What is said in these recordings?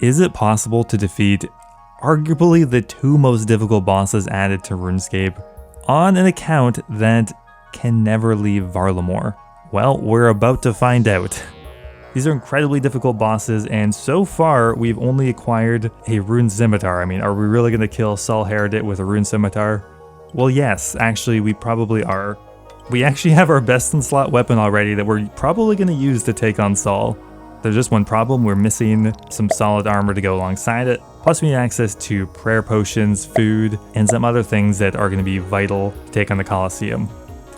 Is it possible to defeat arguably the two most difficult bosses added to RuneScape on an account that can never leave Varlamore? Well, we're about to find out. These are incredibly difficult bosses, and so far we've only acquired a rune scimitar. I mean, are we really going to kill Saul Herodit with a rune scimitar? Well, yes, actually we probably are. We actually have our best in slot weapon already that we're probably going to use to take on Saul. There's just one problem: we're missing some solid armor to go alongside it. Plus we need access to prayer potions, food, and some other things that are going to be vital to take on the Colosseum.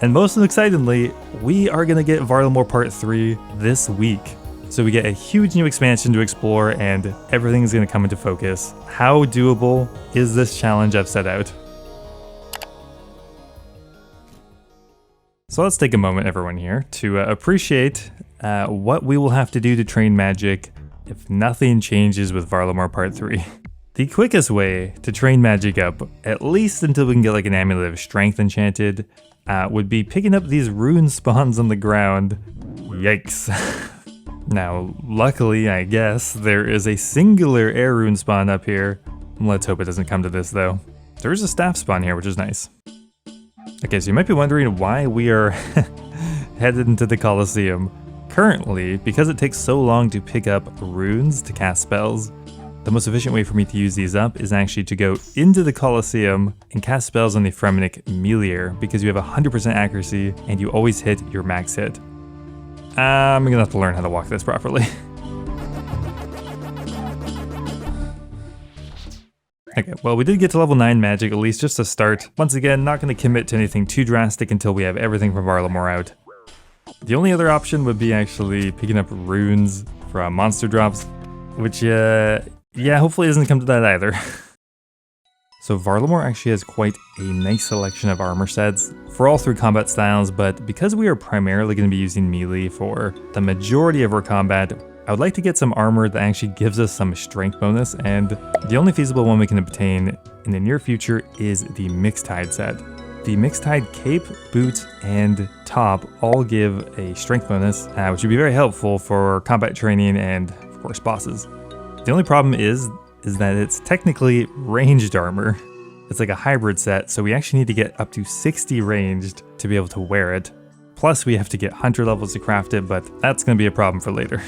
And most excitingly, we are going to get Varlamore Part 3 this week. So we get a huge new expansion to explore, and everything's going to come into focus. How doable is this challenge I've set out? So let's take a moment, everyone here, to appreciate what we will have to do to train magic if nothing changes with Varlamore Part 3. The quickest way to train magic up, at least until we can get like an Amulet of Strength enchanted, would be picking up these rune spawns on the ground. Yikes. Now, luckily, I guess, there is a singular air rune spawn up here. Let's hope it doesn't come to this, though. There is a staff spawn here, which is nice. Okay, so you might be wondering why we are headed into the Colosseum. Currently, because it takes so long to pick up runes to cast spells, the most efficient way for me to use these up is actually to go into the Colosseum and cast spells on the Fremennik Melier, because you have 100% accuracy and you always hit your max hit. I'm gonna have to learn how to walk this properly. Okay, well, we did get to level 9 magic, at least just to start. Once again, not gonna commit to anything too drastic until we have everything from Varlamore out. The only other option would be actually picking up runes from monster drops, which, yeah, hopefully doesn't come to that either. So Varlamore actually has quite a nice selection of armor sets for all 3 combat styles, but because we are primarily going to be using melee for the majority of our combat, I would like to get some armor that actually gives us some strength bonus, and the only feasible one we can obtain in the near future is the Mixtide set. The Mixtide cape, boots, and top all give a strength bonus, which would be very helpful for combat training and, of course, bosses. The only problem is that it's technically ranged armor. It's like a hybrid set, so we actually need to get up to 60 ranged to be able to wear it. Plus we have to get hunter levels to craft it, but that's going to be a problem for later.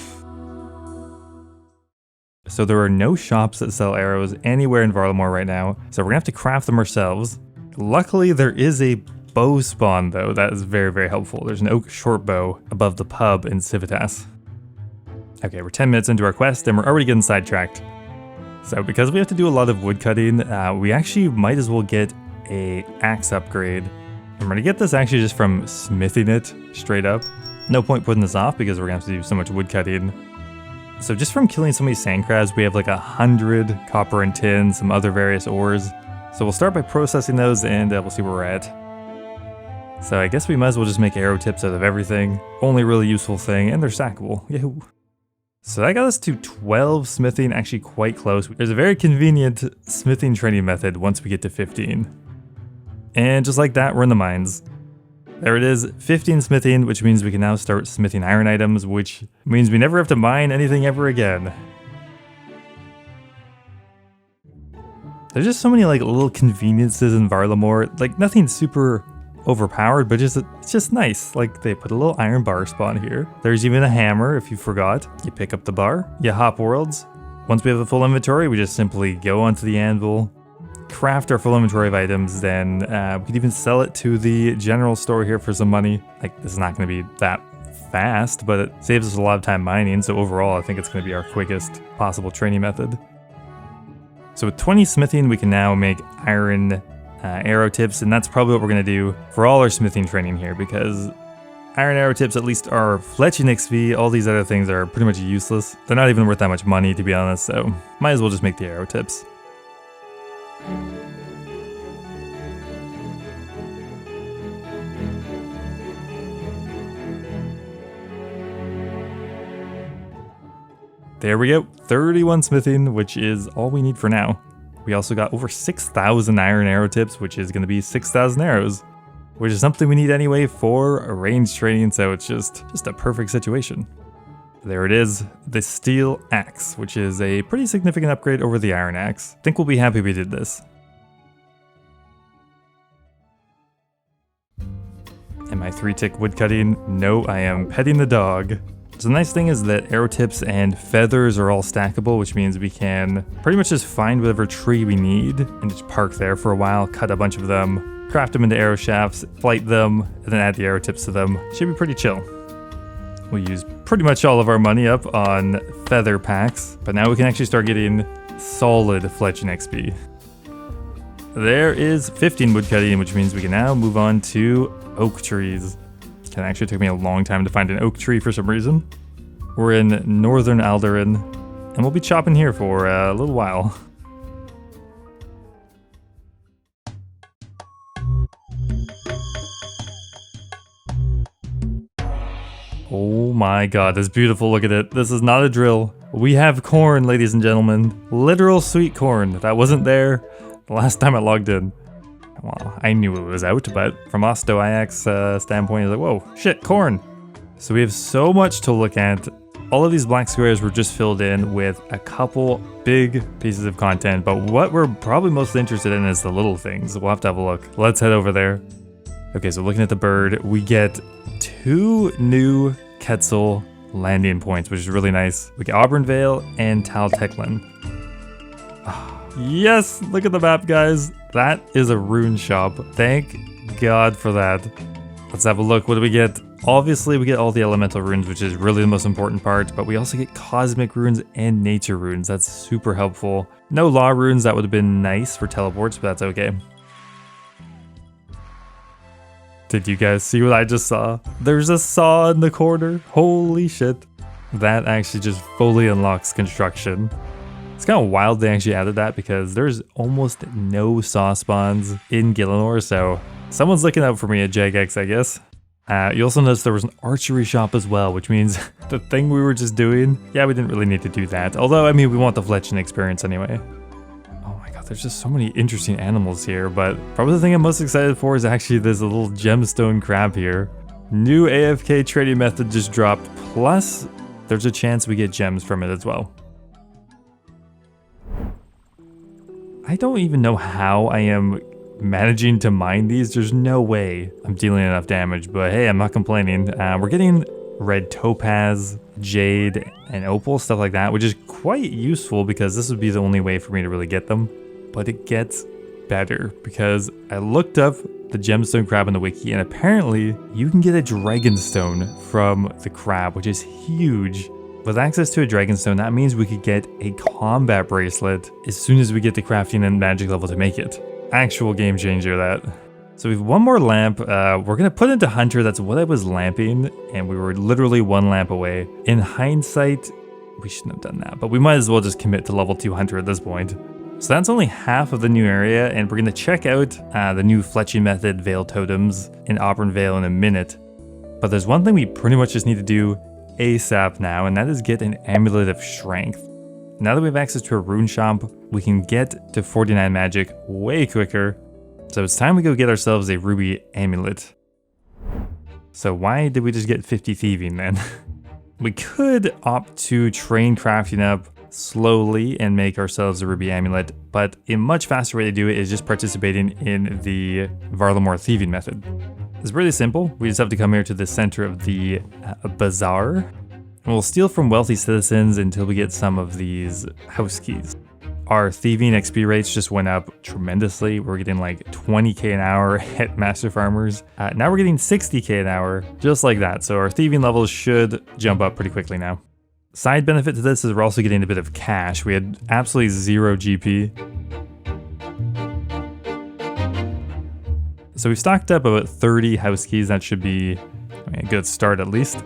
So there are no shops that sell arrows anywhere in Varlamore right now, so we're going to have to craft them ourselves. Luckily there is a bow spawn though, that is very, very helpful. There's an oak short bow above the pub in Civitas. Okay, we're 10 minutes into our quest and we're already getting sidetracked. So because we have to do a lot of woodcutting, we actually might as well get a axe upgrade. I'm going to get this actually just from smithing it straight up. No point putting this off because we're going to have to do so much woodcutting. So just from killing so many sand crabs, we have like 100 copper and tin, some other various ores. So we'll start by processing those and we'll see where we're at. So I guess we might as well just make arrow tips out of everything. Only really useful thing, and they're stackable. Yahoo! So that got us to 12 smithing, actually quite close. There's a very convenient smithing training method once we get to 15. And just like that, we're in the mines. There it is, 15 smithing, which means we can now start smithing iron items, which means we never have to mine anything ever again. There's just so many like little conveniences in Varlamore, like nothing super overpowered, but it's just nice. Like they put a little iron bar spawn here. There's even a hammer if you forgot. You pick up the bar, you hop worlds. Once we have a full inventory, we just simply go onto the anvil, craft our full inventory of items, then we could even sell it to the general store here for some money. Like this is not going to be that fast, but it saves us a lot of time mining, so overall I think it's going to be our quickest possible training method. So with 20 smithing, we can now make iron arrow tips, and that's probably what we're going to do for all our smithing training here, because iron arrow tips at least are fletching XP. All these other things are pretty much useless. They're not even worth that much money, to be honest, so might as well just make the arrow tips. There we go, 31 smithing, which is all we need for now. We also got over 6,000 iron arrow tips, which is going to be 6,000 arrows, which is something we need anyway for range training, so it's just a perfect situation. There it is, the steel axe, which is a pretty significant upgrade over the iron axe. I think we'll be happy we did this. Am I 3-tick woodcutting? No, I am petting the dog. So the nice thing is that arrow tips and feathers are all stackable, which means we can pretty much just find whatever tree we need and just park there for a while, cut a bunch of them, craft them into arrow shafts, flight them, and then add the arrow tips to them. Should be pretty chill. We use pretty much all of our money up on feather packs, but now we can actually start getting solid fletching XP. There is 15 woodcutting, which means we can now move on to oak trees. It actually took me a long time to find an oak tree for some reason. We're in northern Alderan, and we'll be chopping here for a little while. Oh my god, that's beautiful, look at it. This is not a drill. We have corn, ladies and gentlemen. Literal sweet corn. That wasn't there the last time I logged in. Well, I knew it was out, but from Osto-Ix standpoint, it's like, whoa, shit, corn. So we have so much to look at. All of these black squares were just filled in with a couple big pieces of content, but what we're probably most interested in is the little things. We'll have to have a look. Let's head over there. Okay, so looking at the bird, we get 2 new Quetzal landing points, which is really nice. We get Auburn and Tal Teclin. Yes, look at the map, guys. That is a rune shop. Thank God for that. Let's have a look. What do we get? Obviously, we get all the elemental runes, which is really the most important part, but we also get cosmic runes and nature runes. That's super helpful. No law runes. That would have been nice for teleports, but that's okay. Did you guys see what I just saw? There's a saw in the corner. Holy shit. That actually just fully unlocks construction. It's kind of wild they actually added that because there's almost no saw spawns in Gielinor, so someone's looking out for me at Jagex, I guess. You also notice there was an archery shop as well, which means the thing we were just doing, yeah, we didn't really need to do that. Although, I mean, we want the fletching experience anyway. Oh my god, there's just so many interesting animals here, but probably the thing I'm most excited for is actually this little gemstone crab here. New AFK trading method just dropped, plus there's a chance we get gems from it as well. I don't even know how I am managing to mine these. There's no way I'm dealing enough damage, but hey, I'm not complaining. We're getting red topaz, jade, and opal, stuff like that, which is quite useful because this would be the only way for me to really get them. But it gets better because I looked up the gemstone crab in the wiki, and apparently you can get a dragonstone from the crab, which is huge. With access to a dragonstone, that means we could get a combat bracelet as soon as we get the crafting and magic level to make it. Actual game changer, that. So we have one more lamp. We're gonna put into Hunter. That's what I was lamping, and we were literally 1 lamp away. In hindsight, we shouldn't have done that, but we might as well just commit to level 2 Hunter at this point. So that's only half of the new area, and we're gonna check out the new fletching method, Veil Totems, in Auburn Vale in a minute. But there's one thing we pretty much just need to do ASAP now, and that is get an Amulet of Strength. Now that we have access to a rune shop, we can get to 49 magic way quicker. So it's time we go get ourselves a ruby amulet. So why did we just get 50 thieving then? We could opt to train crafting up slowly and make ourselves a ruby amulet, but a much faster way to do it is just participating in the Varlamore thieving method. It's really simple. We just have to come here to the center of the bazaar, and we'll steal from wealthy citizens until we get some of these house keys. Our thieving XP rates just went up tremendously. We're getting like 20k an hour at Master Farmers. Now we're getting 60k an hour, just like that. So our thieving levels should jump up pretty quickly now. Side benefit to this is we're also getting a bit of cash. We had absolutely 0 GP. So we've stocked up about 30 house keys. That should be a good start at least.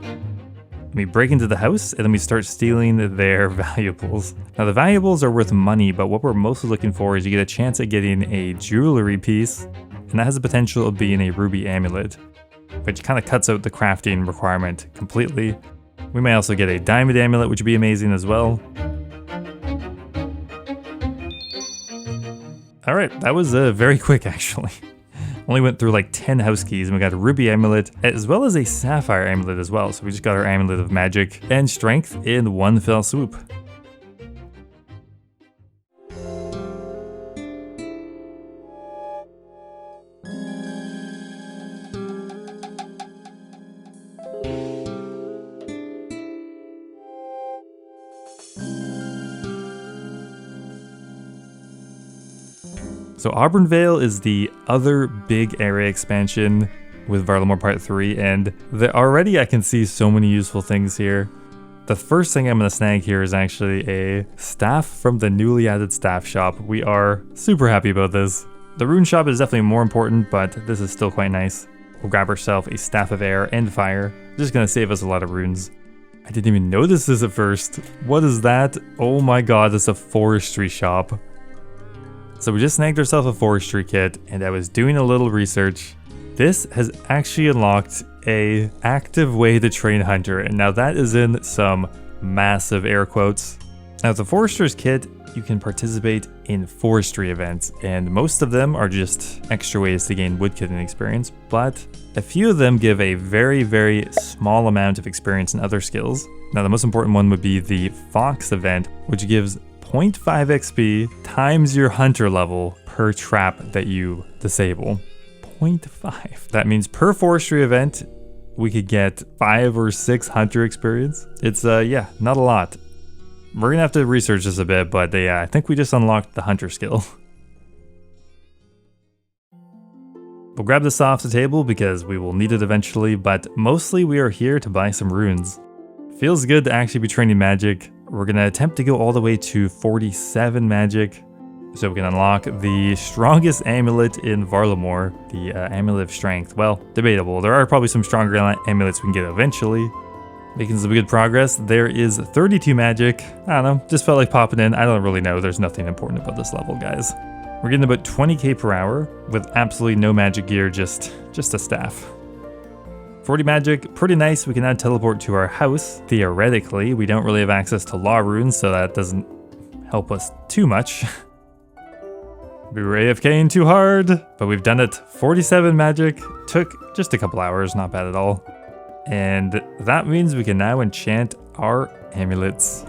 We break into the house and then we start stealing their valuables. Now the valuables are worth money, but what we're mostly looking for is you get a chance at getting a jewelry piece, and that has the potential of being a ruby amulet, which kind of cuts out the crafting requirement completely. We may also get a diamond amulet, which would be amazing as well. All right, that was very quick actually. Only went through like 10 house keys, and we got a ruby amulet as well as a sapphire amulet as well. So we just got our amulet of magic and strength in one fell swoop. So Auburn is the other big area expansion with Varlamore Part 3, and already I can see so many useful things here. The first thing I'm going to snag here is actually a staff from the newly added staff shop. We are super happy about this. The rune shop is definitely more important, but this is still quite nice. We'll grab ourselves a staff of air and fire. Just going to save us a lot of runes. I didn't even notice this at first. What is that? Oh my god, it's a forestry shop. So we just snagged ourselves a forestry kit, and I was doing a little research. This has actually unlocked a active way to train hunter, and now that is in some massive air quotes. Now with the forester's kit, you can participate in forestry events, and most of them are just extra ways to gain woodcutting experience, but a few of them give a very, very small amount of experience in other skills. Now the most important one would be the Fox event, which gives 0.5 XP times your hunter level per trap that you disable. 0.5. That means per forestry event, we could get 5 or 6 hunter experience. It's, yeah, not a lot. We're gonna have to research this a bit, but yeah, I think we just unlocked the hunter skill. We'll grab this off the table because we will need it eventually, but mostly we are here to buy some runes. Feels good to actually be training magic. We're going to attempt to go all the way to 47 magic, so we can unlock the strongest amulet in Varlamore, the Amulet of Strength. Well, debatable. There are probably some stronger amulets we can get eventually. Making some good progress. There is 32 magic. I don't know, just felt like popping in. I don't really know. There's nothing important about this level, guys. We're getting about 20k per hour with absolutely no magic gear, just a staff. 40 magic, pretty nice. We can now teleport to our house. Theoretically, we don't really have access to law runes, so that doesn't help us too much. We were AFKing too hard, but we've done it. 47 magic, took just a couple hours, not bad at all. And that means we can now enchant our amulets.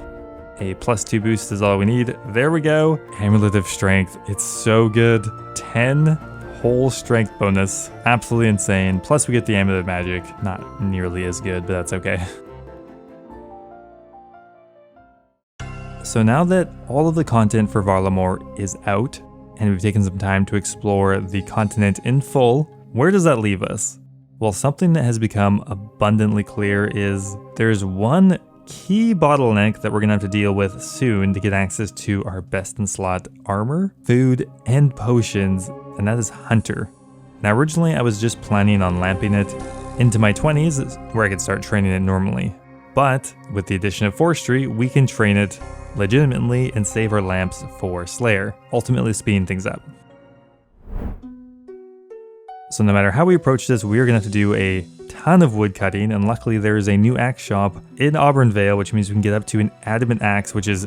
A +2 boost is all we need. There we go. Amulet of Strength, it's so good. 10 whole strength bonus, absolutely insane. Plus we get the Amulet of Magic, not nearly as good, but that's okay. So now that all of the content for Varlamore is out, and we've taken some time to explore the continent in full, where does that leave us? Well, something that has become abundantly clear is there's one key bottleneck that we're gonna have to deal with soon to get access to our best in slot armor, food, and potions, and that is Hunter. Now originally I was just planning on lamping it into my 20s where I could start training it normally. But with the addition of Forestry, we can train it legitimately and save our lamps for Slayer, ultimately speeding things up. So no matter how we approach this, we are gonna have to do a ton of wood cutting, and luckily there is a new axe shop in Auburn, which means we can get up to an adamant axe, which is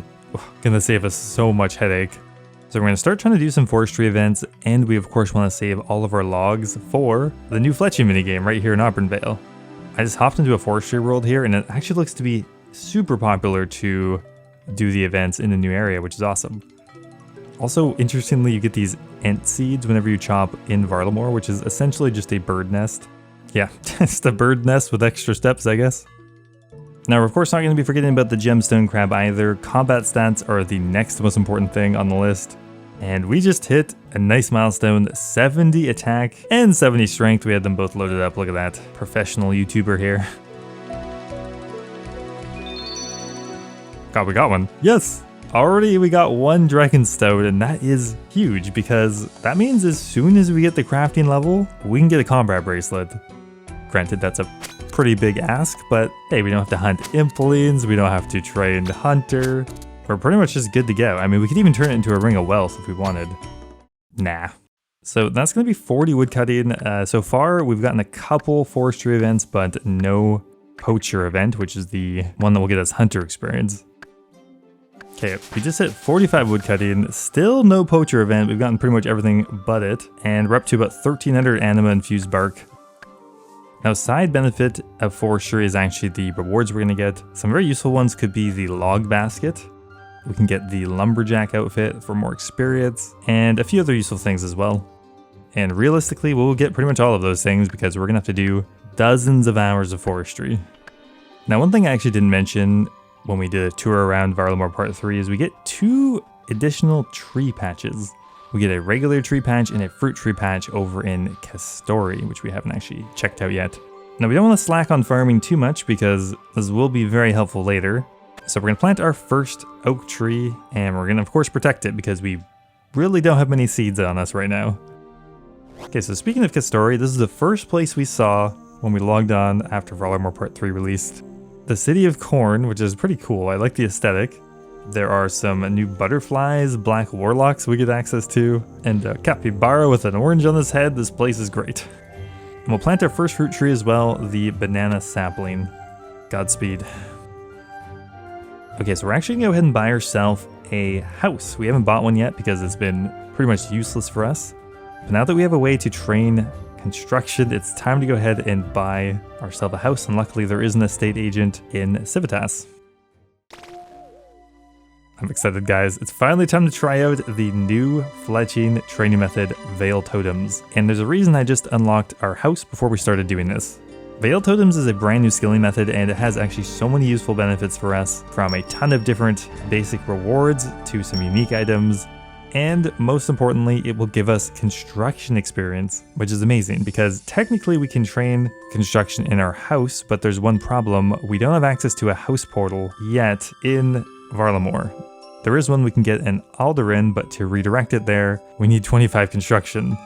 gonna save us so much headache. So we're gonna start trying to do some forestry events, and we of course wanna save all of our logs for the new fletching minigame right here in Auburn. I just hopped into a forestry world here, and it actually looks to be super popular to do the events in the new area, which is awesome. Also, interestingly, you get these ant seeds whenever you chop in Varlamore, which is essentially just a bird nest. Yeah, just a bird nest with extra steps, I guess. Now, we're of course not going to be forgetting about the gemstone crab either. Combat stats are the next most important thing on the list. And we just hit a nice milestone, 70 attack and 70 strength. We had them both loaded up. Look at that. Professional YouTuber here. God, we got one. Yes! Already we got one Dragonstone, and that is huge because that means as soon as we get the crafting level, we can get a combat bracelet. Granted, that's a pretty big ask, but hey, we don't have to hunt implings, we don't have to train hunter. We're pretty much just good to go. I mean, we could even turn it into a ring of wealth if we wanted. Nah. So that's going to be 40 woodcutting. So far, we've gotten a couple forestry events, but no poacher event, which is the one that will get us hunter experience. Okay, we just hit 45 woodcutting, still no poacher event, we've gotten pretty much everything but it, and we're up to about 1300 anima infused bark. Now, side benefit of forestry is actually the rewards we're going to get. Some very useful ones could be the log basket. We can get the lumberjack outfit for more experience, and a few other useful things as well. And realistically, we'll get pretty much all of those things because we're going to have to do dozens of hours of forestry. Now, one thing I actually didn't mention when we did a tour around Varlamore Part 3 is we get 2 additional tree patches. We get a regular tree patch and a fruit tree patch over in Kastori, which we haven't actually checked out yet. Now, we don't want to slack on farming too much because this will be very helpful later. So we're going to plant our first oak tree, and we're going to, of course, protect it because we really don't have many seeds on us right now. Okay, so speaking of Kastori, this is the first place we saw when we logged on after Varlamore Part 3 released. The City of Corn, which is pretty cool. I like the aesthetic. There are some new butterflies, black warlocks we get access to, and a capybara with an orange on his head. This place is great. And we'll plant our first fruit tree as well, the banana sapling. Godspeed. Okay, so we're actually going to go ahead and buy ourselves a house. We haven't bought one yet because it's been pretty much useless for us. But now that we have a way to train construction, it's time to go ahead and buy ourselves a house, and luckily there is an estate agent in Civitas. I'm excited, guys. It's finally time to try out the new fletching training method, Veil Totems. And there's a reason I just unlocked our house before we started doing this. Veil Totems is a brand new skilling method, and it has actually so many useful benefits for us, from a ton of different basic rewards to some unique items. And most importantly, it will give us construction experience, which is amazing because technically we can train construction in our house, but there's one problem. We don't have access to a house portal yet in Varlamore. There is one we can get in Alderin, but to redirect it there, we need 25 construction.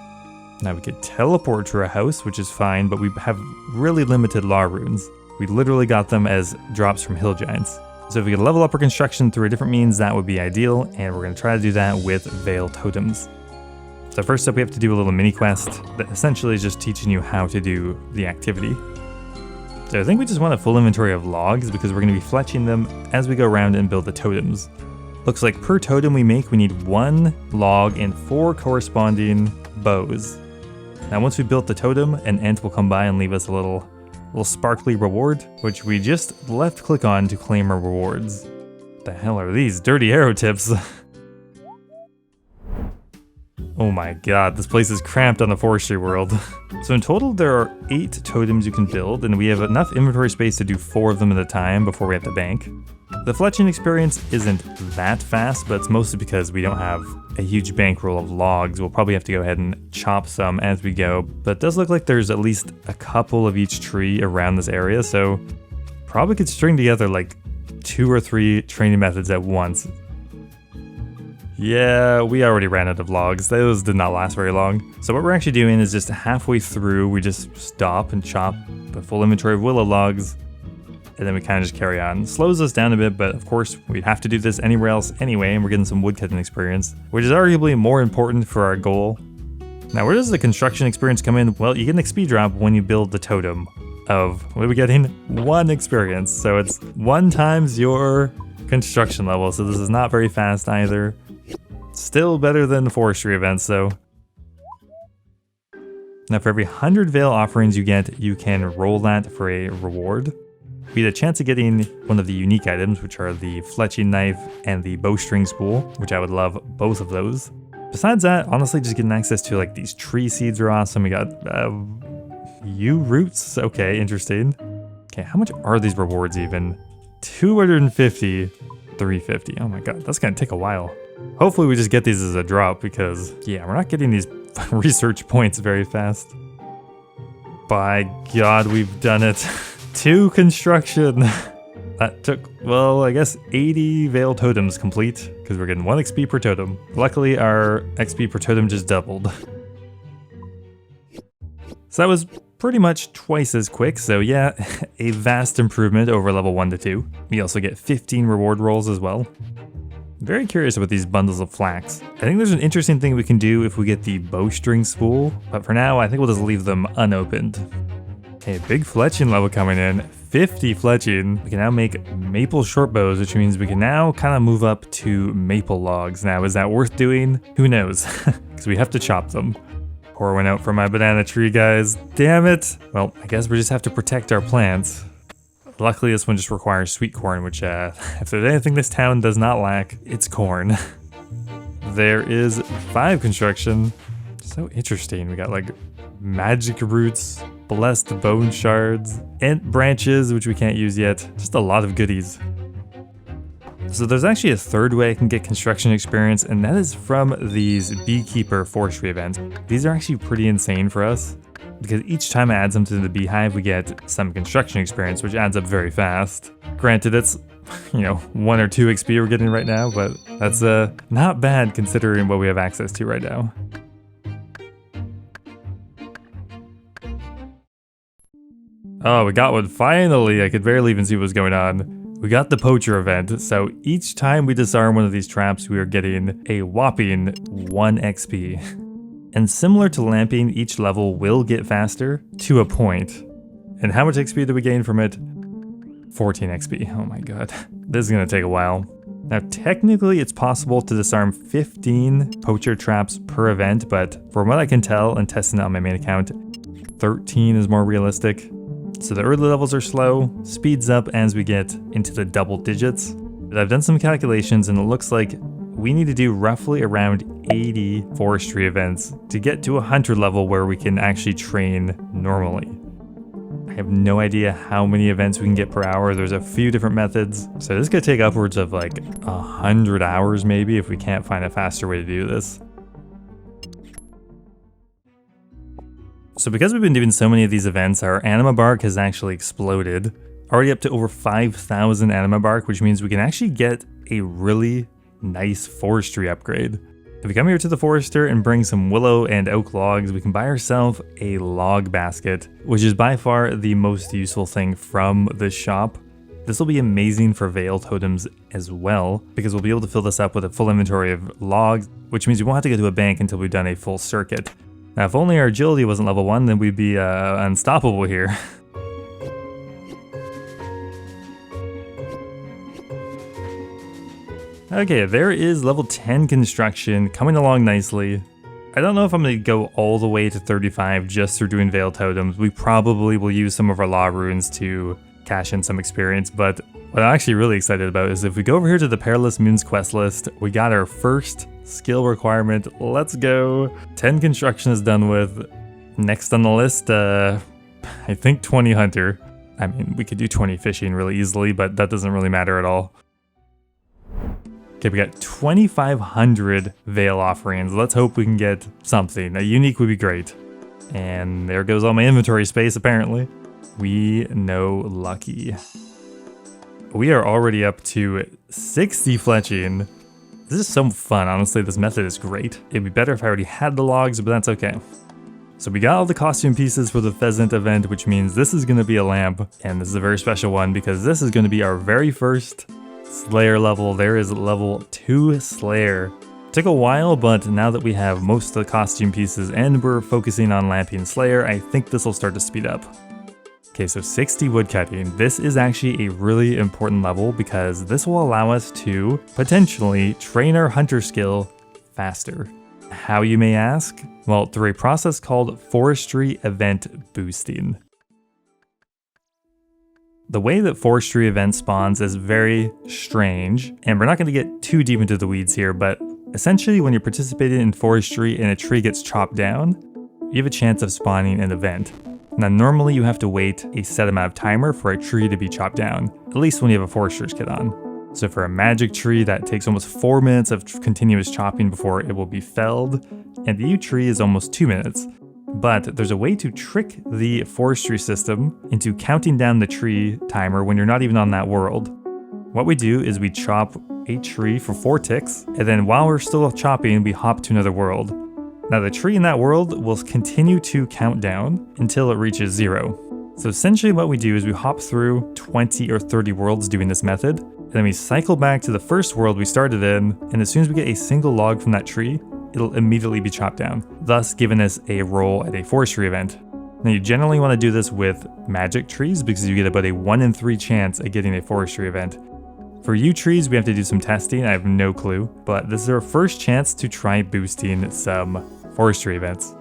Now we could teleport to a house, which is fine, but we have really limited law runes. We literally got them as drops from hill giants. So if we could level up our construction through a different means, that would be ideal, and we're going to try to do that with Veil Totems. So first up, we have to do a little mini quest that essentially is just teaching you how to do the activity. So I think we just want a full inventory of logs because we're going to be fletching them as we go around and build the totems. Looks like per totem we make, we need 1 log and 4 corresponding bows. Now once we built the totem, an ant will come by and leave us a little sparkly reward, which we just left click on to claim our rewards. What the hell are these dirty arrow tips? Oh my god, this place is cramped on the forestry world. So in total there are 8 totems you can build, and we have enough inventory space to do 4 of them at a time before we have to bank. The fletching experience isn't that fast, but it's mostly because we don't have a huge bankroll of logs. We'll probably have to go ahead and chop some as we go, but it does look like there's at least a couple of each tree around this area, so probably could string together like 2 or 3 training methods at once. Yeah, we already ran out of logs. Those did not last very long. So what we're actually doing is just halfway through, we just stop and chop the full inventory of willow logs, and then we kind of just carry on. Slows us down a bit, but of course we'd have to do this anywhere else anyway, and we're getting some woodcutting experience, which is arguably more important for our goal. Now, where does the construction experience come in? Well, you get an XP drop when you build the totem of, what are we getting? 1 experience. So it's 1 times your construction level, so this is not very fast either. Still better than the forestry events, though. Now, for every 100 veil offerings you get, you can roll that for a reward. We had a chance of getting one of the unique items, which are the fletching knife and the bowstring spool, which I would love both of those. Besides that, honestly, just getting access to like these tree seeds are awesome. We got yew roots. Okay, interesting. Okay, how much are these rewards even? 250, 350. Oh my god, that's gonna take a while. Hopefully we just get these as a drop because, yeah, we're not getting these research points very fast. By god, we've done it. 2 construction. That took, well, I guess 80 veil totems complete because we're getting 1 XP per totem. Luckily, our XP per totem just doubled. So that was pretty much twice as quick, so yeah, a vast improvement over level 1 to 2. We also get 15 reward rolls as well. Very curious about these bundles of flax. I think there's an interesting thing we can do if we get the bowstring spool, but for now I think we'll just leave them unopened. Okay, big fletching level coming in. 50 fletching, we can now make maple short bows, which means we can now kind of move up to maple logs. Now, is that worth doing? Who knows? Because we have to chop them. Pour one out for my banana tree, guys. Damn it. Well, I guess we just have to protect our plants. Luckily, this one just requires sweet corn, which if there's anything this town does not lack, it's corn. There is 5 construction. So interesting. We got like magic roots, blessed bone shards, ent branches, which we can't use yet. Just a lot of goodies. So there's actually a third way I can get construction experience, and that is from these beekeeper forestry events. These are actually pretty insane for us, because each time I add something to the beehive, we get some construction experience, which adds up very fast. Granted, it's, 1 or 2 XP we're getting right now, but that's not bad considering what we have access to right now. Oh, we got one finally. I could barely even see what was going on. We got the poacher event, so each time we disarm one of these traps, we are getting a whopping 1 XP. And similar to lamping, each level will get faster to a point. And how much XP do we gain from it? 14 XP. Oh my god. This is gonna take a while. Now, technically, it's possible to disarm 15 poacher traps per event, but from what I can tell and testing it on my main account, 13 is more realistic. So the early levels are slow, speeds up as we get into the double digits. But I've done some calculations and it looks like we need to do roughly around 80 forestry events to get to a hunter level where we can actually train normally. I have no idea how many events we can get per hour. There's a few different methods. So this could take upwards of like 100 hours maybe if we can't find a faster way to do this. So because we've been doing so many of these events, our anima bark has actually exploded. Already up to over 5,000 anima bark, which means we can actually get a really nice forestry upgrade. If we come here to the forester and bring some willow and oak logs, we can buy ourselves a log basket, which is by far the most useful thing from the shop. This will be amazing for veil totems as well, because we'll be able to fill this up with a full inventory of logs, which means we won't have to go to a bank until we've done a full circuit. Now, if only our agility wasn't level 1, then we'd be unstoppable here. Okay, there is level 10 construction coming along nicely. I don't know if I'm going to go all the way to 35 just through doing veil totems. We probably will use some of our law runes to cash in some experience, but what I'm actually really excited about is if we go over here to the Perilous Moons quest list, we got our first skill requirement. Let's go. 10 construction is done with. Next on the list, I think 20 hunter. I mean, we could do 20 fishing really easily, but that doesn't really matter at all. Okay, we got 2,500 veil offerings. Let's hope we can get something. A unique would be great. And there goes all my inventory space, apparently. We know lucky. We are already up to 60 fletching. This is so fun, honestly. This method is great. It'd be better if I already had the logs, but that's okay. So we got all the costume pieces for the pheasant event, which means this is going to be a lamp, and this is a very special one because this is going to be our very first Slayer level. There is level 2 Slayer. Took a while, but now that we have most of the costume pieces and we're focusing on lamping Slayer, I think this will start to speed up. Okay, so 60 woodcutting. This is actually a really important level because this will allow us to potentially train our hunter skill faster. How, you may ask? Well, through a process called forestry event boosting. The way that forestry event spawns is very strange, and we're not going to get too deep into the weeds here, but essentially when you're participating in forestry and a tree gets chopped down, you have a chance of spawning an event. Now, normally you have to wait a set amount of timer for a tree to be chopped down, at least when you have a forester's kit on. So for a magic tree, that takes almost 4 minutes of continuous chopping before it will be felled, and the yew tree is almost 2 minutes. But there's a way to trick the forestry system into counting down the tree timer when you're not even on that world. What we do is we chop a tree for 4 ticks, and then while we're still chopping, we hop to another world. Now the tree in that world will continue to count down until it reaches 0. So essentially what we do is we hop through 20 or 30 worlds doing this method, and then we cycle back to the first world we started in, and as soon as we get a single log from that tree, it'll immediately be chopped down, thus giving us a roll at a forestry event. Now you generally want to do this with magic trees because you get about a 1 in 3 chance at getting a forestry event. For yew trees, we have to do some testing, I have no clue, but this is our first chance to try boosting some forestry events.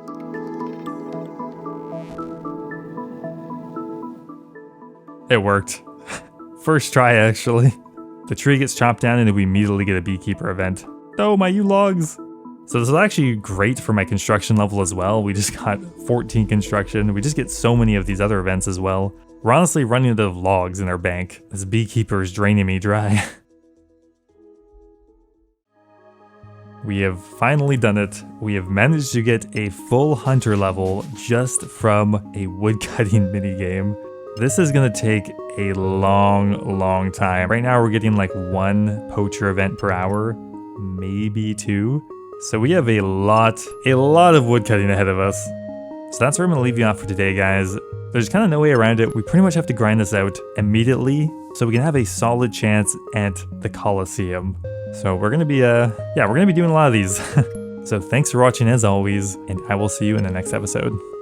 It worked. First try, actually. The tree gets chopped down and we immediately get a beekeeper event. Oh, my yew logs! So this is actually great for my construction level as well. We just got 14 construction. We just get so many of these other events as well. We're honestly running out of logs in our bank. This beekeeper is draining me dry. We have finally done it. We have managed to get a full hunter level just from a woodcutting minigame. This is gonna take a long time. Right now we're getting like 1 poacher event per hour, maybe 2. So we have a lot of woodcutting ahead of us. So that's where I'm gonna leave you off for today, guys. There's kind of no way around it. We pretty much have to grind this out immediately so we can have a solid chance at the Colosseum. So we're gonna be we're gonna be doing a lot of these. So thanks for watching as always, and I will see you in the next episode.